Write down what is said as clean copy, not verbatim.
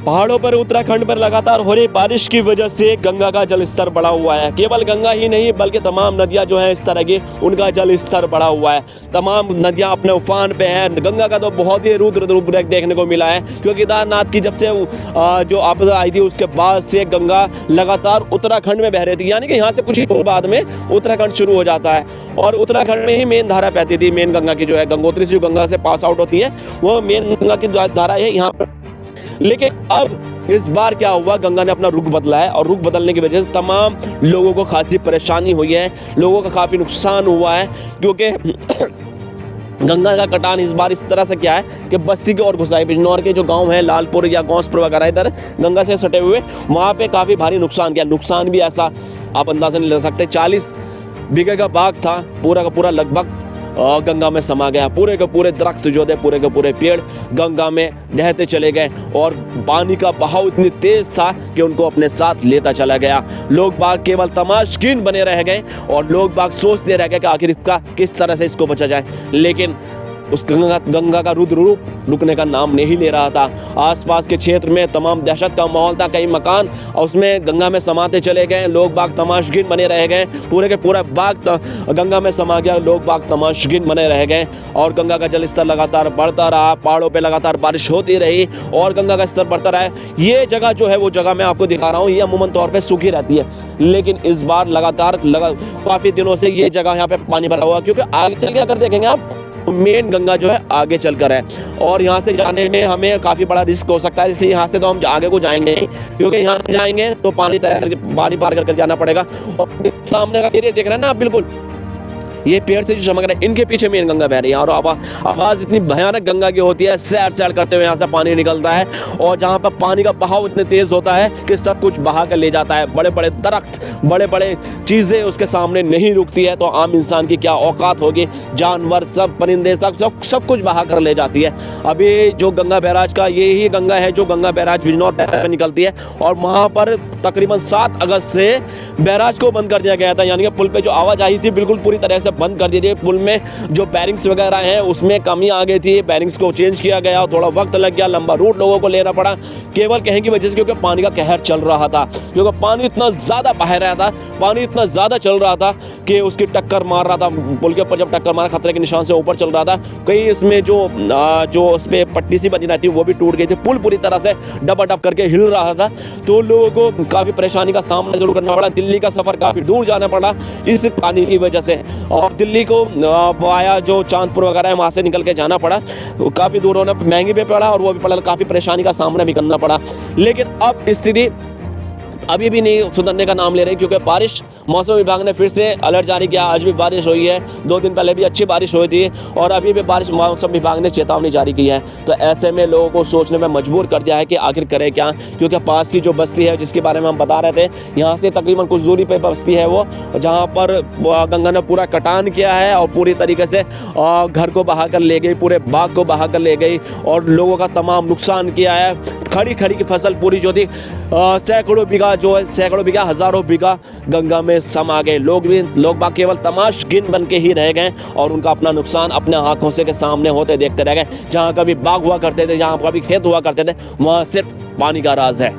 पहाड़ों पर उत्तराखंड पर लगातार हो रही बारिश की वजह से गंगा का जल स्तर बढ़ा हुआ है। केवल गंगा ही नहीं बल्कि तमाम नदियां जो हैं इस तरह की, उनका जल स्तर बढ़ा हुआ है। तमाम नदियां अपने उफान पे हैं। गंगा का तो बहुत ही रुद्र रूप देखने को मिला है, क्योंकि केदारनाथ की जब से जो आपदा आई थी उसके बाद से गंगा लगातार उत्तराखंड में बह रही थी, यानी कि यहाँ से कुछ ही बाद में उत्तराखंड शुरू हो जाता है और उत्तराखंड में ही मेन धारा बहती थी। मेन गंगा की जो है, गंगोत्री से जो गंगा से पास आउट होती है वो मेन गंगा की धारा है यहाँ पर। लेकिन अब इस बार क्या हुआ, गंगा ने अपना रुख बदला है और रुख बदलने की वजह से तमाम लोगों को खासी परेशानी हुई है, लोगों का काफ़ी नुकसान हुआ है। क्योंकि गंगा का कटान इस बार इस तरह से क्या है कि बस्ती के और घुसाई, बिजनौर के जो गांव है लालपुर या गौसपुर वगैरह इधर गंगा से सटे हुए, वहाँ पे काफ़ी भारी नुकसान किया। नुकसान भी ऐसा आप अंदाजा नहीं लगा सकते। 40 बीघे का बाग था, पूरा का पूरा लगभग गंगा में समा गया। पूरे के पूरे दरख्त जो थे, पूरे के पूरे पेड़ गंगा में बहते चले गए और पानी का बहाव इतनी तेज था कि उनको अपने साथ लेता चला गया। लोग बाग केवल तमाशकीन बने रह गए और लोग बाग सोचते रह गए कि आखिर इसका किस तरह से इसको बचा जाए। लेकिन उस गंगा का रुद्र रूप रुकने का नाम नहीं ले रहा था। आसपास के क्षेत्र में तमाम दहशत का माहौल था। कई मकान उसमें गंगा में समाते चले गए, लोग बाग तमाशगीन बने रह गए। पूरे के पूरा बाग गंगा में समा गया, लोग बाग तमाशगीन बने रह गए और गंगा का जल स्तर लगातार बढ़ता रहा। पहाड़ों पे लगातार बारिश होती रही और गंगा का स्तर बढ़ता रहा। ये जगह जो है, वो जगह मैं आपको दिखा रहा हूँ, ये अमूमन तौर पर सूखी रहती है, लेकिन इस बार लगातार काफ़ी दिनों से ये जगह यहाँ पे पानी भरा हुआ, क्योंकि आगे चल के अगर देखेंगे आप, मेन गंगा जो है आगे चलकर है और यहाँ से जाने में हमें काफ़ी बड़ा रिस्क हो सकता है। इसलिए यहाँ से तो हम आगे को जाएंगे नहीं, क्योंकि यहाँ से जाएंगे तो पानी पार करके जाना पड़ेगा। और सामने का एरिया देख रहे हैं ना आप, बिल्कुल ये पेड़ से जो चमक रहा है, इनके पीछे मेन गंगा बह रही है और आवाज़ इतनी भयानक गंगा की होती है। सैर सैर करते हुए यहाँ से पानी निकलता है और जहाँ पर पानी का बहाव इतने तेज़ होता है कि सब कुछ बहा कर ले जाता है। बड़े बड़े दरख्त, बड़े बड़े चीज़ें उसके सामने नहीं रुकती है, तो आम इंसान की क्या औकात होगी। जानवर, सब परिंदे, सब कुछ बहा कर ले जाती है। अभी जो गंगा बैराज का, ये ही गंगा है जो गंगा बैराज बिजनौर पर निकलती है और वहाँ पर तकरीबन 7 अगस्त से बैराज को बंद कर दिया गया था। यानी कि पुल पे जो आवाज़ आई थी बिल्कुल पूरी तरह से बंद कर दी थी। पुल में जो बैरिंग्स वगैरह हैं उसमें कमी आ गई थी, बैरिंग्स को चेंज किया गया, थोड़ा वक्त लग गया, लंबा रूट लोगों को लेना पड़ा, केवल कहीं की वजह से क्योंकि पानी का कहर चल रहा था। क्योंकि पानी इतना ज़्यादा बह रहा था, पानी इतना ज़्यादा चल रहा था कि उसकी टक्कर मार रहा था। पुल के ऊपर जब टक्कर मारा, खतरे के निशान से ऊपर चल रहा था। कहीं इसमें जो उस पर पट्टी सी बनी रहती वो भी टूट गई थी। पुल पूरी तरह से डबाडब करके हिल रहा था, तो लोगों को काफ़ी परेशानी का सामना जरूर करना पड़ा। दिल्ली का सफ़र काफ़ी दूर जाना पड़ा इस पानी की वजह से, और दिल्ली को वाया जो चांदपुर वगैरह है वहाँ से निकल के जाना पड़ा। काफ़ी दूर होना महंगी भी पड़ा और वो भी पड़ा, काफ़ी परेशानी का सामना भी करना पड़ा। लेकिन अब स्थिति अभी भी नहीं सुधरने का नाम ले रही, क्योंकि बारिश, मौसम विभाग ने फिर से अलर्ट जारी किया। आज भी बारिश हुई है, 2 दिन पहले भी अच्छी बारिश हुई थी और अभी भी बारिश, मौसम विभाग ने चेतावनी जारी की है। तो ऐसे में लोगों को सोचने में मजबूर कर दिया है कि आखिर करें क्या, क्योंकि पास की जो बस्ती है जिसके बारे में हम बता रहे थे, यहाँ से तकरीबन कुछ दूरी पर बस्ती है वो, जहाँ पर गंगा ने पूरा कटान किया है और पूरी तरीके से घर को बहा कर ले गई, पूरे बाग को बहा कर ले गई और लोगों का तमाम नुकसान किया है। खड़ी खड़ी की फसल पूरी जो थी, सैकड़ों बीघा, हज़ारों बीघा गंगा में समा गए। लोग बाग केवल तमाशगीन बन के ही रह गए और उनका अपना नुकसान अपने आंखों से के सामने होते देखते रह गए। जहाँ कभी बाग हुआ करते थे, जहाँ कभी खेत हुआ करते थे, वहाँ सिर्फ पानी का राज है।